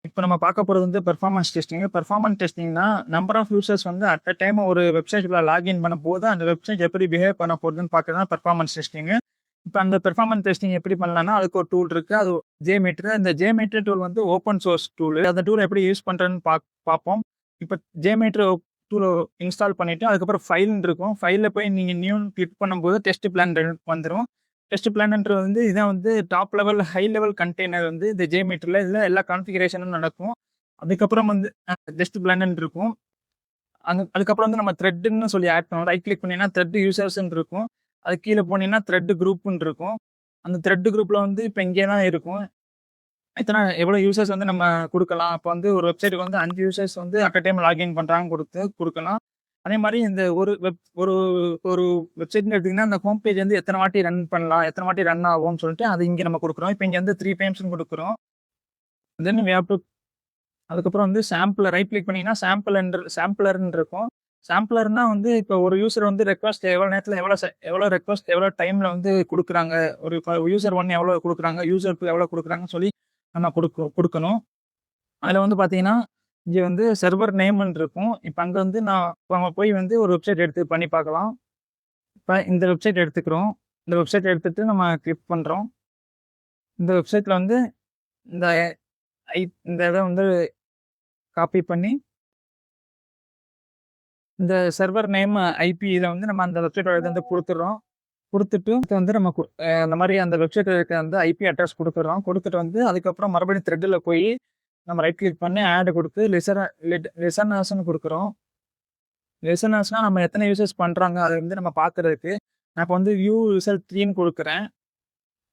இப்ப நம்ம பார்க்க போறது வந்து பெர்ஃபார்மன்ஸ் டெஸ்டிங். பெர்ஃபார்மன்ஸ் டெஸ்டிங்னா, நம்பர் ஆஃப் யூசர்ஸ் வந்து அட் அ டைம் ஒரு வெப்சைட்ல லாகின் பண்ணும்போது, அந்த வெப்சைட் எப்படி பிஹேவ் பண்ண போகுதுன்னு பார்க்கிறது தான் பெர்ஃபார்மன்ஸ் டெஸ்டிங். இப்ப அந்த பெர்ஃபார்மன்ஸ் டெஸ்டிங் எப்படி பண்ணலாம்னா, அதுக்கு ஒரு டூல் இருக்கு. அது ஜேமீட்டர். இந்த ஜேமீட்டர் டூல் வந்து ஓப்பன் சோர்ஸ் டூல். அந்த டூல் எப்படி யூஸ் பண்றதுன்னு பார்ப்போம். இப்ப ஜேமீட்டர் டூல் இன்ஸ்டால் பண்ணிட்டு, அதுக்கப்புறம் ஃபைல்னு இருக்கும். ஃபைல்ல போய் நீங்க நியூன்னு கிளிக் பண்ணும்போது டெஸ்ட் பிளான் வந்துரும். டெஸ்ட் பிளான்ன்றது வந்து இதான் வந்து top level, high level container வந்து இந்த ஜேமீட்டர்ல இதுல எல்லா கான்ஃபிகரேஷனும் நடக்கும். அதுக்கப்புறம் வந்து டெஸ்ட் பிளான் இருக்கும். அதுக்கப்புறம் வந்து நம்ம த்ரெட்ன்னு சொல்லி ஆட் பண்ணணும். ரைட் கிளிக் பண்ணீங்கன்னா த்ரெட் யூசர்ஸ்ன்னு இருக்கும். அது கீழ போனீங்கன்னா த்ரெட் குரூப்ன்னு இருக்கும். அந்த த்ரெட் குரூப்ல வந்து இப்ப இங்கே தான் இருக்கும். எவ்வளோ யூசர்ஸ் வந்து நம்ம குடுக்கலாம். அப்ப வந்து ஒரு வெப்சைட்க்கு வந்து 5 யூசர்ஸ் வந்து அட் அ டைம் லாகின் பண்றாங்க குடுக்கலாம். அதே மாரி இந்த ஒரு ஒரு வெப்சைட்ன்னு எடுத்தீங்கன்னா, அந்த ஹோம் பேஜ் வந்து எத்தன வாட்டி ரன் பண்ணலாம், எத்தன வாட்டி ரன் ஆகும்னு சொல்லிட்டு அது இங்க நம்ம குடுக்குறோம். இப்ப இங்க வந்து 3 டைம்ஸ்ன்னு குடுக்குறோம். தென் வி ஹேவ் டூ அதுக்கப்புறம் வந்து சாம்பிளர் ரைட் கிளிக் பண்ணீங்கன்னா, சாம்பிளர்ன்னு இருக்கும். சாம்பிளர்னா வந்து இப்ப ஒரு யூசர் வந்து ரெக்வெஸ்ட் எவ்வளோ நேரத்துல எவ்வளோ ரெக்வெஸ்ட் எவ்வளோ டைம்ல வந்து குடுக்குறாங்க. ஒரு யூசர் 1 எவ்வளோ குடுக்குறாங்க, யூசர் 2 எவ்வளோ குடுக்குறாங்கன்னு சொல்லி நம்ம குடுக்கணும். அதுல வந்து பார்த்தீங்கன்னா, இங்க வந்து சர்வர் நேம்ன்னு இருக்கும். இப்ப அங்க வந்து நம்ம போய் வந்து ஒரு வெப்சைட் எடுத்து பண்ணி பார்க்கலாம். இப்ப இந்த வெப்சைட் எடுத்துக்கிறோம். இந்த வெப்சைட் எடுத்துட்டு நம்ம கிளிக் பண்றோம். இந்த வெப்சைட்ல வந்து இந்த ஐ இந்த இத வந்து காப்பி பண்ணி, இந்த சர்வர் நேம், ஐபி இத வந்து நம்ம அந்த வெப்சைட்டோட இத வந்து குடுத்துடுறோம். குடுத்துட்டு இது வந்து நம்ம இந்த மாரி அந்த வெப்சைட்ல இருக்க அந்த ஐபி அட்ரஸ் குடுத்துடுறோம். குடுத்துட்டு வந்து அதுக்கப்புறம் மறுபடியும் த்ரெட்ல போய் நம்ம ரைட் கிளிக் பண்ணி ஆட் குடுத்து லிசனர்ஸ்ன்னு குடுக்குறோம். லிசனர்ஸ்னா நம்ம எத்தன யூசர்ஸ் பண்றாங்க அத வந்து நம்ம பார்க்கறதுக்கு. நான் இப்ப வந்து வியூ ரிசல்ட் 3ன்னு குடுக்குறேன்.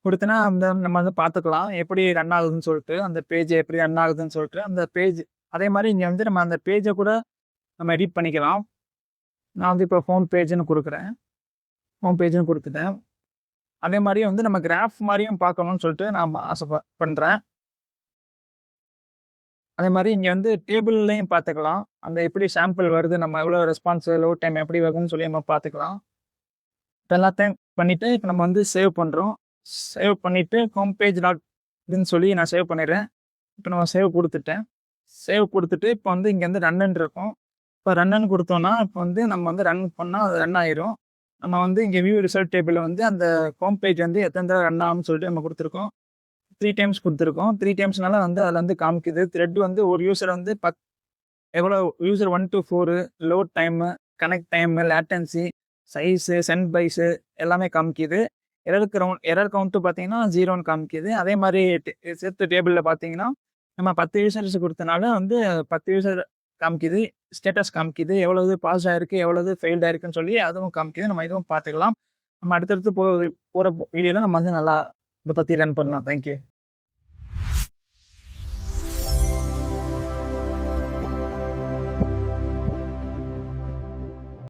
குடுத்தேன்னா அந்த நம்ம வந்து பார்த்துக்கலாம். எப்படி ரன் ஆகுதுன்னு சொல்லிட்டு, அந்த பேஜ் எப்படி ரன் ஆகுதுன்னு சொல்லிட்டு, அந்த பேஜ் அதே மாரி இங்க வந்து நம்ம அந்த பேஜ கூட நம்ம எடிட் பண்ணிக்கலாம். நான் வந்து இப்போ ஹோம் பேஜ்ன்னு குடுக்குறேன். ஹோம் பேஜ்ன்னு குடுத்துட்டேன். அதே மாரி வந்து நம்ம கிராஃப் மாரியும் பார்க்கணும்னு சொல்லிட்டு நான் பண்றேன். அதே மாரி இங்க வந்து டேபிள்லயும் பார்த்துக்கலாம். அந்த எப்படி சாம்பிள் வருது, நம்ம எவ்வளோ ரெஸ்பான்ஸ், லோட் டைம் எப்படி வருதுன்னு சொல்லி நம்ம பார்த்துக்கலாம். இப்ப எல்லாத்தையும் பண்ணிட்டு, இப்ப நம்ம வந்து சேவ் பண்றோம். சேவ் பண்ணிட்டு ஹோம் பேஜ் டாட் இதுன்னு சொல்லி நான் சேவ் பண்ணிடுறேன். இப்ப நம்ம சேவ் குடுத்துட்டேன். சேவ் குடுத்துட்டு இப்ப வந்து இங்க வந்து ரன்னுன்னு இருக்கும். இப்ப ரன்னுன்னு குடுத்தோம்னா, இப்ப வந்து நம்ம வந்து ரன் பண்ணா அது ரன் ஆயிரும். நம்ம வந்து இங்க வியூ ரிசல்ட் டேபிள்ல வந்து அந்த ஹோம் பேஜ் வந்து எத்தன தடவ ரன் ஆகும்னு சொல்லிட்டு நம்ம குடுத்துருக்கோம். 3 டைம்ஸ் குடுத்துருக்கோம். 3 டைம்ஸ்னால வந்து அதுல வந்து காமிக்குது. த்ரெட் வந்து ஒரு யூசர் வந்து எவ்வளோ user 1 to 4 load time, connect time, latency, size, sent bytes எல்லாமே காமிக்குது. எரர் கவுண்ட் பார்த்தீங்கன்னா 0ன்னு காமிக்குது. அதே மாரி சேர்த்து டேபிள்ல பார்த்தீங்கன்னா, நம்ம 10 யூசர்ஸ் குடுத்தனால வந்து 10 யூசர் காமிக்குது. ஸ்டேட்டஸ் காமிக்குது. எவ்வளவு பாஸ் ஆயிருக்கு, எவ்வளவு ஃபெயில்ட் ஆயிருக்குன்னு சொல்லி அதுவும் காமிக்குது. நம்ம இதுவும் பார்த்துக்கலாம். நம்ம அடுத்தடுத்து போற வீடியோல நம்ம வந்து நல்லா இத பத்தி ரன் பண்ணலாம். Thank you.